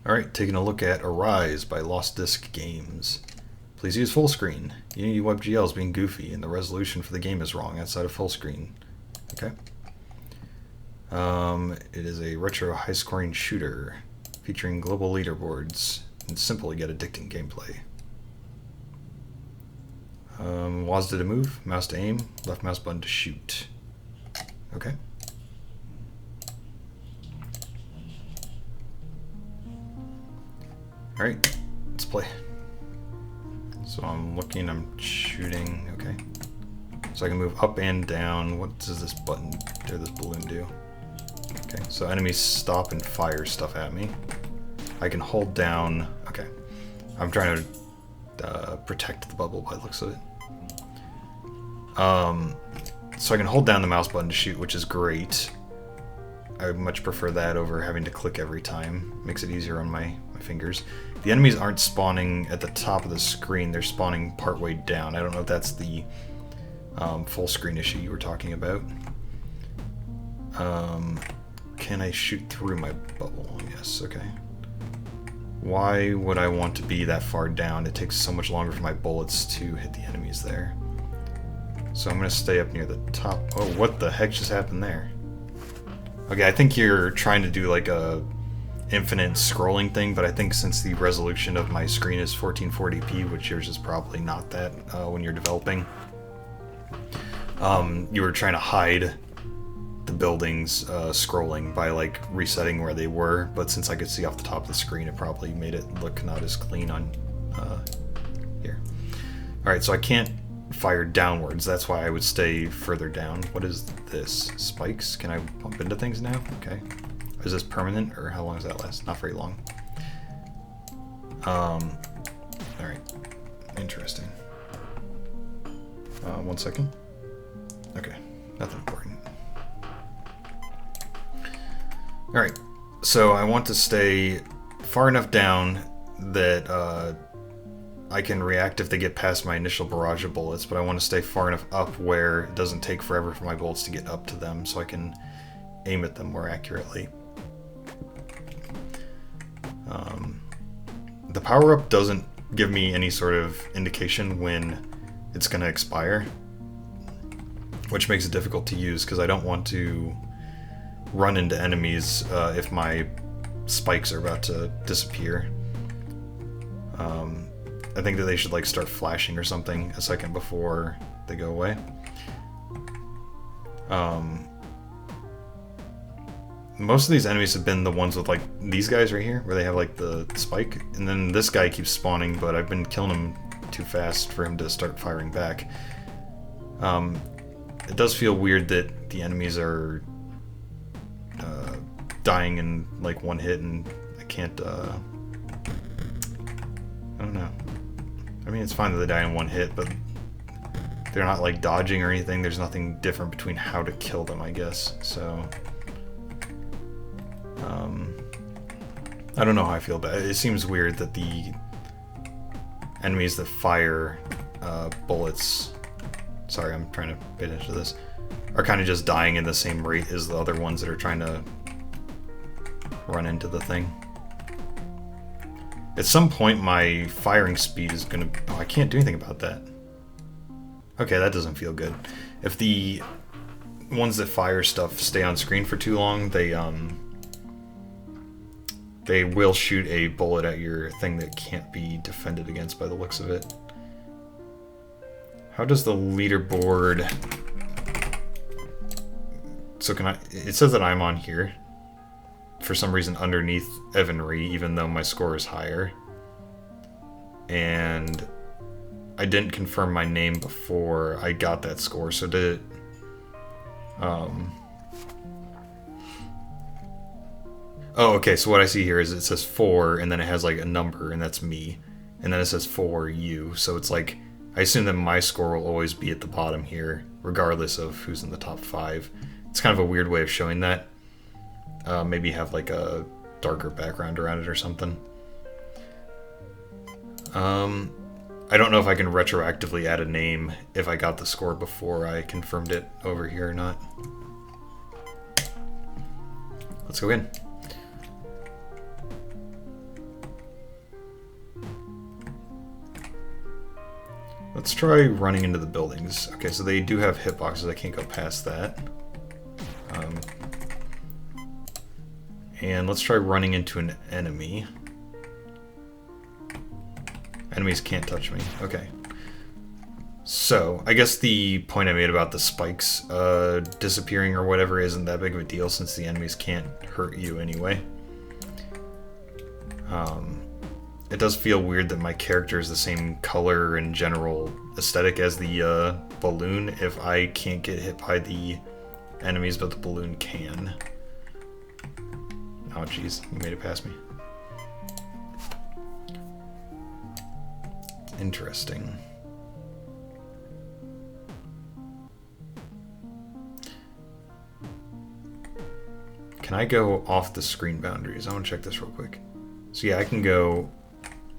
Alright, taking a look at Arise by Lost Disc Games. Please use full screen. Unity WebGL is being goofy and the resolution for the game is wrong outside of full screen. Okay. It is a retro high-scoring shooter featuring global leaderboards and simple yet addicting gameplay. WASD to move, mouse to aim, left mouse button to shoot. Okay. Alright, let's play. So I'm looking, I'm shooting, okay. So I can move up and down. What does this button, or this balloon do? Okay, so enemies stop and fire stuff at me. I can hold down, okay. I'm trying to protect the bubble by the looks of it. So I can hold down the mouse button to shoot, which is great. I would much prefer that over having to click every time. Makes it easier on my fingers. The enemies aren't spawning at the top of the screen, they're spawning partway down. I don't know if that's the full screen issue you were talking about. Can I shoot through my bubble? Yes, okay. Why would I want to be that far down? It takes so much longer for my bullets to hit the enemies there. So I'm going to stay up near the top. Oh, what the heck just happened there? Okay, I think you're trying to do like a infinite scrolling thing, but I think since the resolution of my screen is 1440p, which yours is probably not that when you're developing, you were trying to hide the buildings scrolling by like resetting where they were, but since I could see off the top of the screen, it probably made it look not as clean on here. Alright, so I can't fire downwards, that's why I would stay further down. What is this? Spikes? Can I bump into things now? Okay. Is this permanent, or how long does that last? Not very long. Alright. Interesting. 1 second. Okay. Nothing important. Alright. So I want to stay far enough down that I can react if they get past my initial barrage of bullets, but I want to stay far enough up where it doesn't take forever for my bullets to get up to them, so I can aim at them more accurately. The power-up doesn't give me any sort of indication when it's going to expire, which makes it difficult to use because I don't want to run into enemies if my spikes are about to disappear. I think that they should like start flashing or something a second before they go away. Most of these enemies have been the ones with like these guys right here, where they have like the spike, and then this guy keeps spawning, but I've been killing him too fast for him to start firing back. It does feel weird that the enemies are dying in like one hit, and I can't, I don't know. I mean, it's fine that they die in one hit, but they're not like dodging or anything. There's nothing different between how to kill them, I guess. So, I don't know how I feel about it. It seems weird that the enemies that fire bullets, sorry, I'm trying to pay attention to this, are kind of just dying in the same rate as the other ones that are trying to run into the thing. At some point, my firing speed is gonna... Oh, I can't do anything about that. Okay, that doesn't feel good. If the ones that fire stuff stay on screen for too long, they will shoot a bullet at your thing that can't be defended against by the looks of it. How does the leaderboard... So can I... It says that I'm on here. For some reason underneath Evanry, even though my score is higher. And I didn't confirm my name before I got that score, so did it... Oh, okay, so what I see here is it says 4, and then it has like a number, and that's me. And then it says 4, you. So it's like, I assume that my score will always be at the bottom here, regardless of who's in the top 5. It's kind of a weird way of showing that. Maybe have like a darker background around it or something. I don't know if I can retroactively add a name if I got the score before I confirmed it over here or not. Let's go in. Let's try running into the buildings. Okay, so they do have hitboxes. I can't go past that. And let's try running into an enemy. Enemies can't touch me. Okay. So, I guess the point I made about the spikes disappearing or whatever isn't that big of a deal since the enemies can't hurt you anyway. It does feel weird that my character is the same color and general aesthetic as the balloon if I can't get hit by the enemies, but the balloon can. Oh jeez, you made it past me. Interesting. Can I go off the screen boundaries? I want to check this real quick. So yeah, I can go...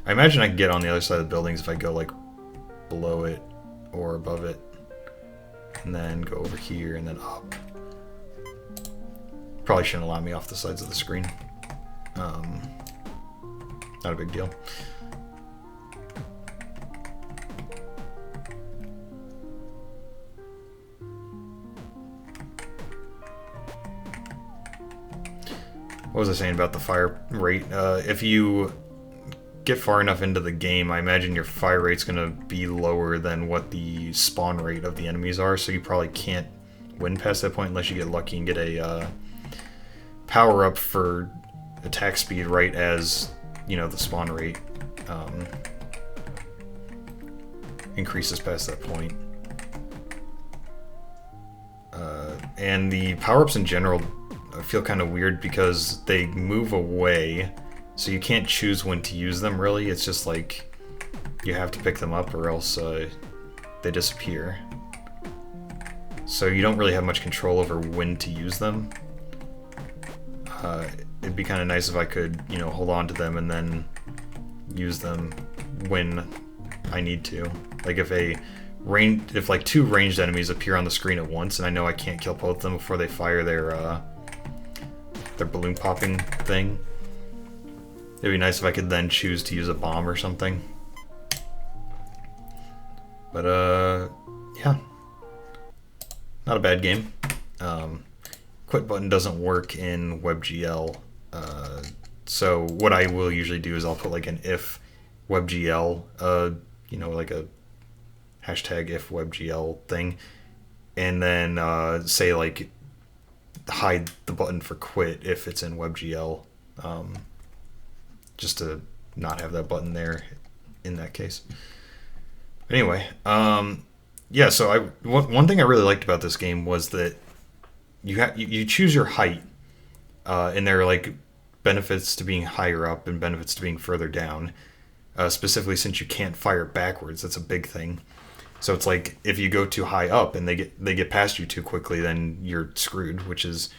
I imagine I can get on the other side of the buildings if I go like below it or above it. And then go over here and then up. Probably shouldn't allow me off the sides of the screen. Not a big deal. What was I saying about the fire rate? If you get far enough into the game, I imagine your fire rate's going to be lower than what the spawn rate of the enemies are, so you probably can't win past that point unless you get lucky and get a power-up for attack speed right as, you know, the spawn rate increases past that point. And the power-ups in general I feel kind of weird because they move away, so you can't choose when to use them really. It's just like you have to pick them up or else they disappear. So you don't really have much control over when to use them. It'd be kind of nice if I could, you know, hold on to them and then use them when I need to. Like if like two ranged enemies appear on the screen at once and I know I can't kill both of them before they fire their balloon popping thing. It'd be nice if I could then choose to use a bomb or something. But yeah. Not a bad game. Quit button doesn't work in WebGL. So what I will usually do is I'll put like an if WebGL, you know, like a hashtag if WebGL thing, and then say like hide the button for quit if it's in WebGL, just to not have that button there in that case. Anyway, yeah, so one thing I really liked about this game was that you choose your height, and there are like benefits to being higher up and benefits to being further down, specifically since you can't fire backwards. That's a big thing. So it's like if you go too high up and they get past you too quickly, then you're screwed, which is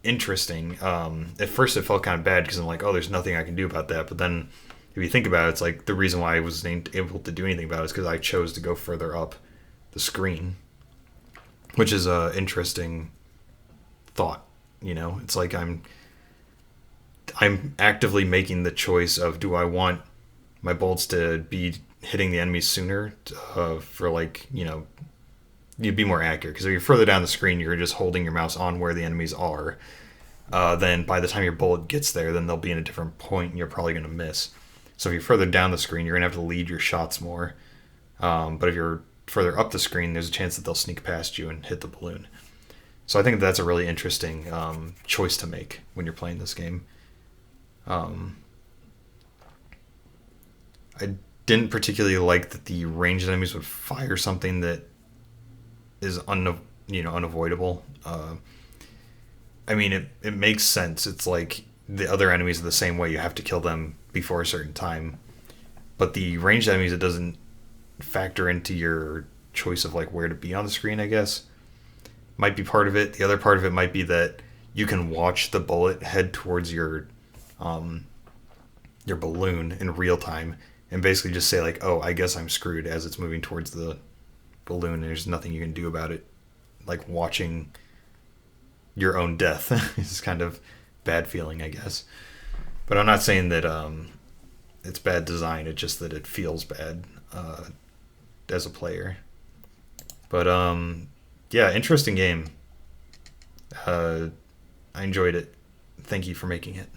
interesting. At first it felt kind of bad because I'm like, oh, there's nothing I can do about that. But then if you think about it, it's like the reason why I wasn't able to do anything about it is because I chose to go further up the screen, which is a interesting thought. You know, it's like I'm actively making the choice of, do I want my bolts to be hitting the enemies sooner for, like, you know, you'd be more accurate, because if you're further down the screen, you're just holding your mouse on where the enemies are. Then by the time your bullet gets there, then they'll be in a different point and you're probably going to miss. So if you're further down the screen, you're going to have to lead your shots more. But if you're further up the screen, there's a chance that they'll sneak past you and hit the balloon. So I think that's a really interesting choice to make when you're playing this game. I didn't particularly like that the ranged enemies would fire something that is unavoidable. I mean, it makes sense. It's like the other enemies are the same way. You have to kill them before a certain time. But the ranged enemies, it doesn't factor into your choice of like where to be on the screen, I guess. Might be part of it. The other part of it might be that you can watch the bullet head towards your balloon in real time and basically just say like, oh, I guess I'm screwed as it's moving towards the balloon and there's nothing you can do about it. Like watching your own death is kind of bad feeling, I guess. But I'm not saying that it's bad design, it's just that it feels bad. as a player. But yeah, interesting game. I enjoyed it. Thank you for making it.